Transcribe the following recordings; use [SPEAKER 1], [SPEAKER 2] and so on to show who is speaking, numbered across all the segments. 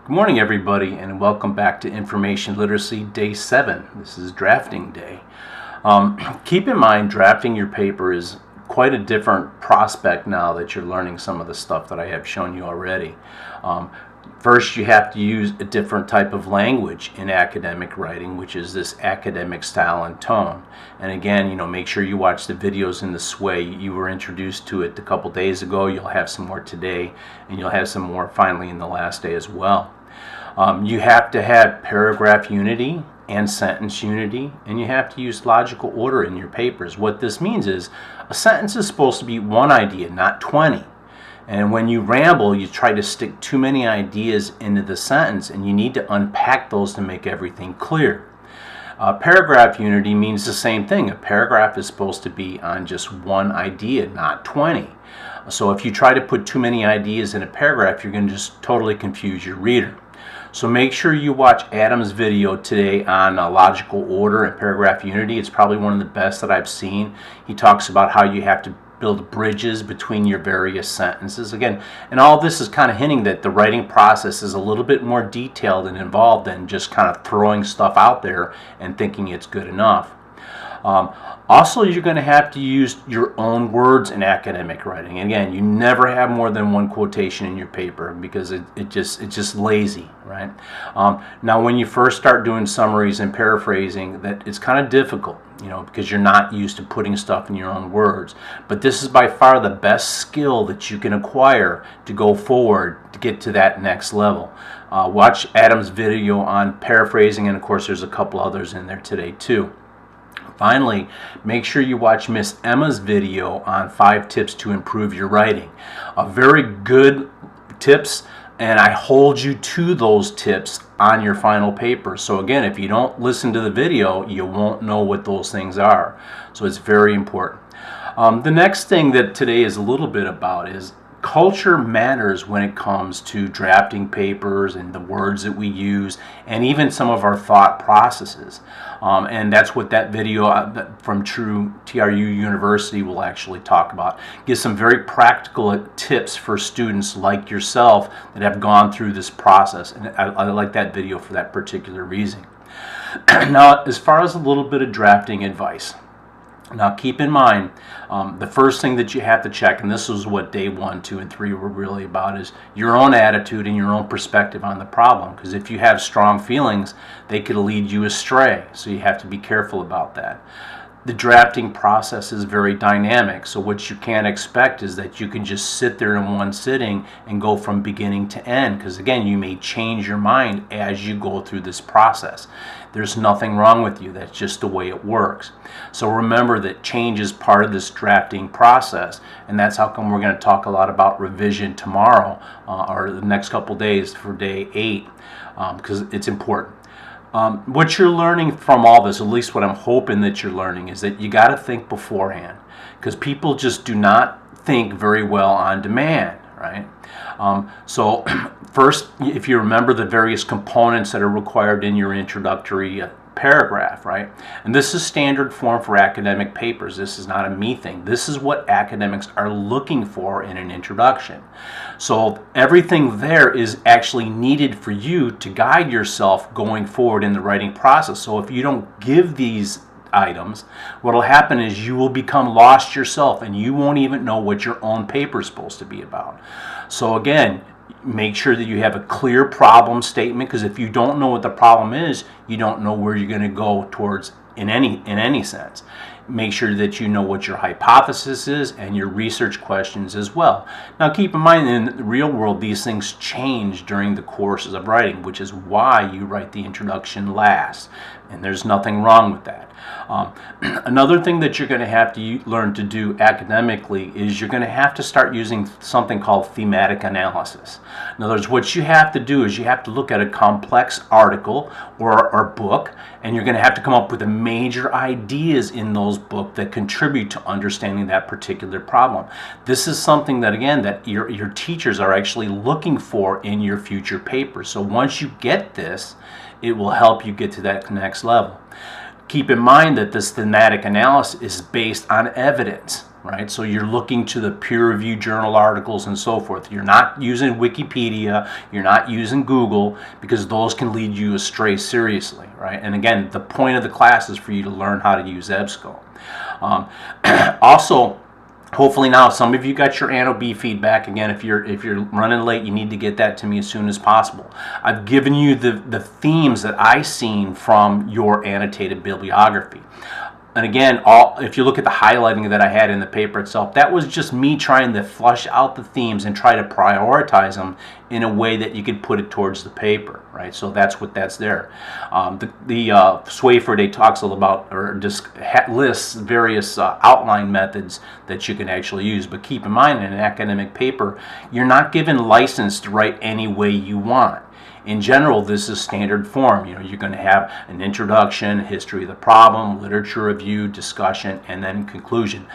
[SPEAKER 1] Good morning, everybody, and welcome back to Information Literacy Day 7. This is drafting day. Keep in mind, drafting your paper is quite a different prospect now that you're learning some of the stuff that I have shown you already. First, you have to use a different type of language in academic writing, which is this academic style and tone. And again, make sure you watch the videos in this way. You were introduced to it a couple days ago. You'll have some more today, and you'll have some more finally in the last day as well. You have to have paragraph unity and sentence unity, and you have to use logical order in your papers. What this means is a sentence is supposed to be one idea, not 20. And when you ramble, you try to stick too many ideas into the sentence, and you need to unpack those to make everything clear. Paragraph unity means the same thing. A paragraph is supposed to be on just one idea, not 20. So if you try to put too many ideas in a paragraph, you're going to just totally confuse your reader. So make sure you watch Adam's video today on logical order and paragraph unity. It's probably one of the best that I've seen. He talks about how you have to build bridges between your various sentences. Again, and all this is kind of hinting that the writing process is a little bit more detailed and involved than just kind of throwing stuff out there and thinking it's good enough. Also, you're going to have to use your own words in academic writing. Again, you never have more than one quotation in your paper because it's just lazy, right? Now, when you first start doing summaries and paraphrasing, that it's kind of difficult, because you're not used to putting stuff in your own words. But this is by far the best skill that you can acquire to go forward to get to that next level. Watch Adam's video on paraphrasing, and of course, there's a couple others in there today too. Finally, make sure you watch Miss Emma's video on 5 tips to improve your writing. Very good tips, and I hold you to those tips on your final paper. So again, if you don't listen to the video, you won't know what those things are. So it's very important. The next thing that today is a little bit about is culture matters when it comes to drafting papers and the words that we use and even some of our thought processes. And that's what that video from TRU University will actually talk about. Gives some very practical tips for students like yourself that have gone through this process. And I like that video for that particular reason. Now, as far as a little bit of drafting advice. Now, keep in mind, the first thing that you have to check, and this is what day 1, 2, and 3 were really about, is your own attitude and your own perspective on the problem. Because if you have strong feelings, they could lead you astray. So you have to be careful about that. The drafting process is very dynamic, so what you can't expect is that you can just sit there in one sitting and go from beginning to end, because again, you may change your mind as you go through this process. There's nothing wrong with you. That's just the way it works. So remember that change is part of this drafting process, and that's how come we're going to talk a lot about revision tomorrow or the next couple days for day 8, because it's important. What you're learning from all this, at least what I'm hoping that you're learning, is that you got to think beforehand, because people just do not think very well on demand, right? So first, if you remember the various components that are required in your introductory paragraph, right? And this is standard form for academic papers. This is not a me thing. This is what academics are looking for in an introduction. So everything there is actually needed for you to guide yourself going forward in the writing process. So if you don't give these items, what will happen is you will become lost yourself and you won't even know what your own paper is supposed to be about. So again, make sure that you have a clear problem statement, because if you don't know what the problem is, you don't know where you're going to go towards in any sense. Make sure that you know what your hypothesis is and your research questions as well. Now keep in mind, in the real world, these things change during the courses of writing, which is why you write the introduction last, and there's nothing wrong with that. Another thing that you're going to have to learn to do academically is you're going to have to start using something called thematic analysis. In other words, what you have to do is you have to look at a complex article or book, and you're going to have to come up with the major ideas in those books that contribute to understanding that particular problem. This is something that, again, that your teachers are actually looking for in your future papers. So once you get this, it will help you get to that next level. Keep in mind that this thematic analysis is based on evidence. right? So you're looking to the peer-reviewed journal articles and so forth. You're not using Wikipedia, you're not using Google, because those can lead you astray seriously, right? And again, the point of the class is for you to learn how to use EBSCO. Also, hopefully now some of you got your Anno B feedback. Again, if you're running late, you need to get that to me as soon as possible. I've given you the themes that I seen from your annotated bibliography. And again, if you look at the highlighting that I had in the paper itself, that was just me trying to flush out the themes and try to prioritize them in a way that you could put it towards the paper, right? So that's there. The Swayford Day talks a little about, or just lists various outline methods that you can actually use. But keep in mind, in an academic paper, you're not given license to write any way you want. In general, this is standard form. You're going to have an introduction, history of the problem, literature review, discussion, and then conclusion.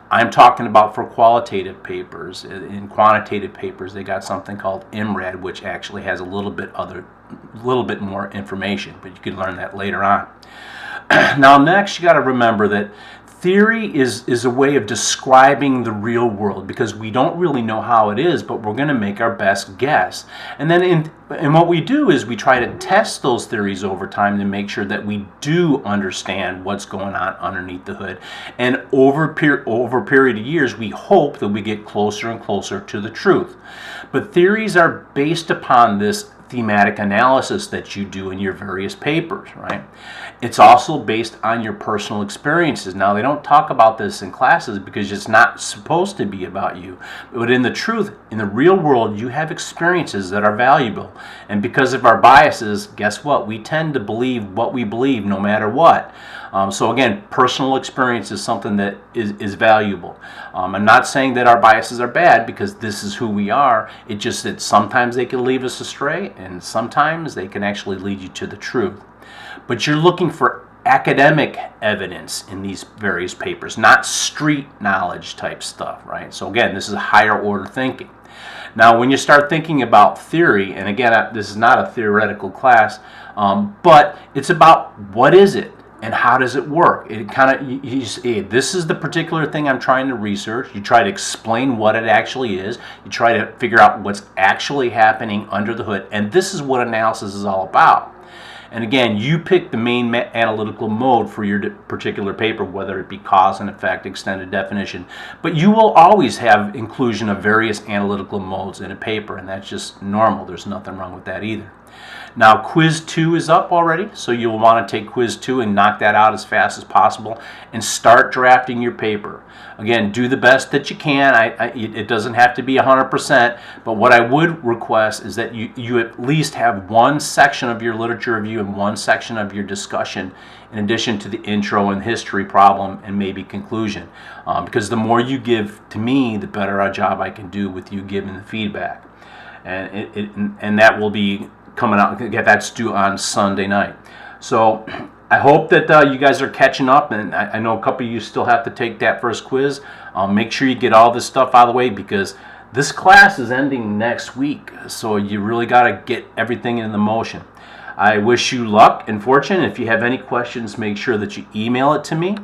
[SPEAKER 1] I'm talking about for qualitative papers. In quantitative papers, they got something called IMRAD, which actually has a little bit more information, but you can learn that later on. Now, next, you got to remember that theory is a way of describing the real world, because we don't really know how it is, but we're going to make our best guess. And then what we do is we try to test those theories over time to make sure that we do understand what's going on underneath the hood. And over a period of years, we hope that we get closer and closer to the truth. But theories are based upon this thematic analysis that you do in your various papers, right? It's also based on your personal experiences. Now, they don't talk about this in classes because it's not supposed to be about you. But in the real world, you have experiences that are valuable. And because of our biases, guess what? We tend to believe what we believe no matter what. So again, personal experience is something that is valuable. I'm not saying that our biases are bad, because this is who we are. It's just that sometimes they can lead us astray, and sometimes they can actually lead you to the truth. But you're looking for academic evidence in these various papers, not street knowledge type stuff, right? So again, this is higher order thinking. Now, when you start thinking about theory, and again, this is not a theoretical class, but it's about what is it? And how does it work? It kind of, you say, this is the particular thing I'm trying to research. You try to explain what it actually is. You try to figure out what's actually happening under the hood. And this is what analysis is all about. And again, you pick the main analytical mode for your particular paper, whether it be cause and effect, extended definition. But you will always have inclusion of various analytical modes in a paper, and that's just normal. There's nothing wrong with that either. Now, quiz 2 is up already, so you'll want to take quiz 2 and knock that out as fast as possible and start drafting your paper. Again, do the best that you can. It doesn't have to be 100%, but what I would request is that you at least have one section of your literature review and one section of your discussion, in addition to the intro and history problem and maybe conclusion. Because the more you give to me, the better a job I can do with you giving the feedback. And that will be coming out. That's due on Sunday night. So I hope that you guys are catching up, and I know a couple of you still have to take that first quiz. Make sure you get all this stuff out of the way, because this class is ending next week, so you really got to get everything in the motion. I wish you luck and fortune. If you have any questions, make sure that you email it to me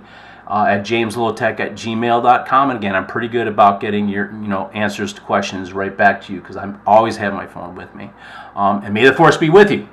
[SPEAKER 1] at jameslowtech@gmail.com. And again, I'm pretty good about getting your answers to questions right back to you, because I always have my phone with me. And may the force be with you.